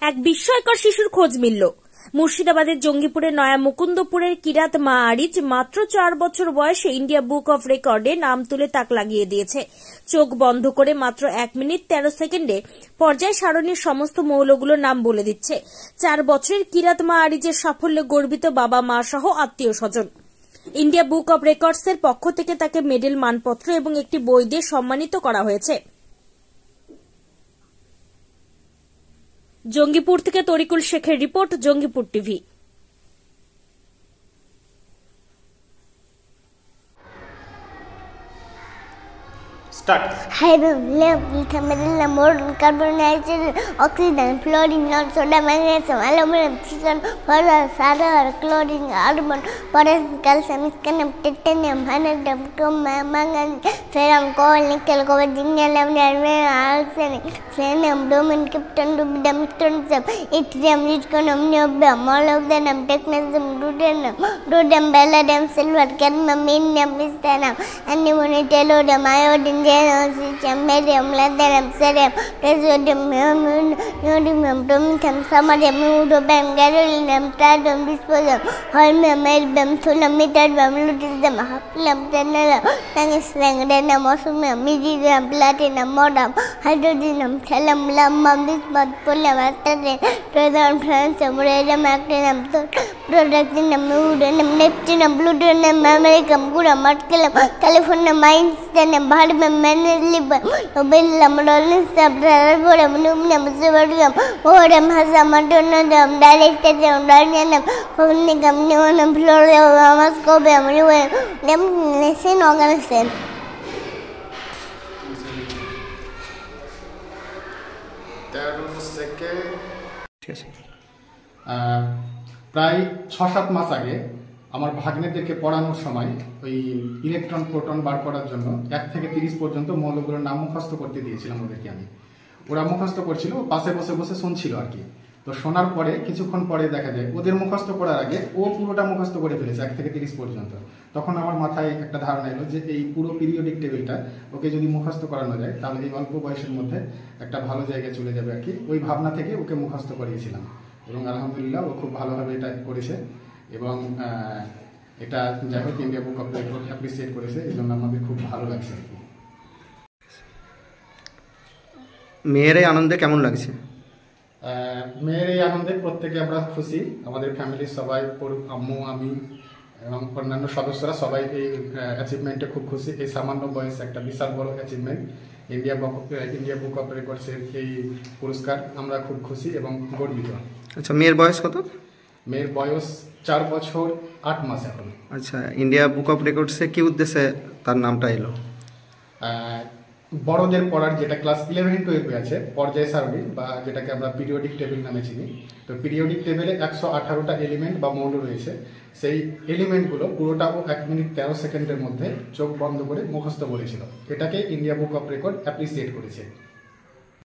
এক বিস্ময়কর শিশুর খোঁজ মিলল। মুর্শিদাবাদের জঙ্গিপুরের নয়া মুকুন্দপুরের কিরাত মা আরিজ মাত্র 4 বছর বয়সে ইন্ডিয়া বুক অফ রেকর্ডে নাম তুলে তাক লাগিয়ে দিয়েছে। চোখ বন্ধ করে মাত্র 1 মিনিট 13 সেকেন্ডে পর্যায় সারণীর সমস্ত মৌলগুলোর নাম বলে দিচ্ছে। 4 বছরের কিরাত মা আরিজের সাফল্যে গর্বিত বাবা মা সহ আত্মীয় স্বজন। ইন্ডিয়া বুক অব রেকর্ডসের পক্ষ থেকে তাকে মেডেল, মানপত্র এবং একটি বই দিয়ে সম্মানিত করা হয়েছে। জঙ্গিপুর থেকে তরিকুল শেখের report, Jangipur TV. Hydrogen, modern carbon dioxide, oxygen, fluorine, non-sodium, magnesium, aluminum, silicon, phosphorus, sulfur, chlorine, argon, potassium, calcium, scandium, titanium, vanadium, chromium, manganese, ferrum, coal, nickel, copper, zinc, aluminum, arsenic, selenium, bromine, krypton, rubidium, strontium, yttrium, zirconium, niobium, molybdenum, technetium, ruthenium, palladium, silver, cadmium, indium, titanium, antimony, tellurium, iodine, barium, lithium, cerium, praseodymium, neodymium, promethium, samarium, europium, gadolinium, tritium, dysprosium, holmium, erbium, thulium, ytterbium, lutetium, hafnium, tellurium, tungsten, rhenium, osmium, iridium, platinum, rhodium, hydrogenium, thallium, lambum, bismuth, polonium, astatine, tritium, francium, radium, actinium, protactinium, uranium, neptunium, plutonium, americium, curium, mercurium, californium, einsteinium, barium, magnesium, nobelium, rollium, radicum, aluminum, sodium, barium, hassam, antimonium, dilithium, rhodium, cobalt, neon, fluorine, scopium, uranium, lead, organization. প্রায় 6-7 মাস আগে আমার ভাগ্নেদেরকে পড়ানোর সময় ওই electron proton বার করার জন্য 1 থেকে 30 পর্যন্ত মৌলগুলোর নাম মুখস্থ করতে দিয়েছিলাম ওদেরকে আমি। ওরা মুখস্থ করছিল, পাশে বসে বসে শুনছিল আর কি। তো শোনার পরে কিছুক্ষণ পরে দেখা যায় ওদের মুখস্থ করার আগে ও পুরোটা মুখস্থ করে ফেলেছে 1 থেকে 30 পর্যন্ত। তখন আমার মাথায় একটা ধারণা এলো যে এই পুরো পিরিয়ডিক টেবিলটা ওকে যদি মুখস্থ করানো যায় তাহলে এই অল্প বয়সের মধ্যে একটা ভালো জায়গায় চলে যাবে আর কি। ওই ভাবনা থেকে ওকে মুখস্থ করিয়েছিলাম এবং আলহামদুলিল্লাহ ও খুব ভালোভাবে এটা করেছে এবং এটা যাই হোক India book of record appreciate করেছে, এই জন্য আমাদের খুব ভালো লাগছে আর কি। মেয়ের এই আনন্দে কেমন লাগছে? মেয়ের এই আনন্দে প্রত্যেকে আমরা খুশি। আমাদের ফ্যামিলির সবাই, আম্মু, আমি এবং অন্যান্য সদস্যরা সবাই এই অ্যাচিভমেন্টে খুব খুশি। এই সামান্য বয়স একটা বিশাল বড় অ্যাচিভমেন্ট। ইন্ডিয়া বুক অফ রেকর্ডসের এই পুরস্কার আমরা খুব খুশি এবং গর্বিত। আচ্ছা, মেয়ের বয়স কত? মেয়ের বয়স 4 বছর 8 মাস এখন। আচ্ছা, ইন্ডিয়া বুক অফ রেকর্ডসে কি উদ্দেশ্যে তার নামটা এলো? বড়দের পড়ার যেটা ক্লাস 11-12 আছে পর্যায় সারণী বা যেটাকে আমরা পিরিয়ডিক টেবিল নামে চিনি। তো পিরিয়ডিক টেবিলে 118টা এলিমেন্ট বা মৌল রয়েছে। সেই এলিমেন্টগুলো পুরোটা ও 1 মিনিট 13 সেকেন্ডের মধ্যে চোখ বন্ধ করে মুখস্থ করেছিল। এটাকে India book of record appreciate করেছে।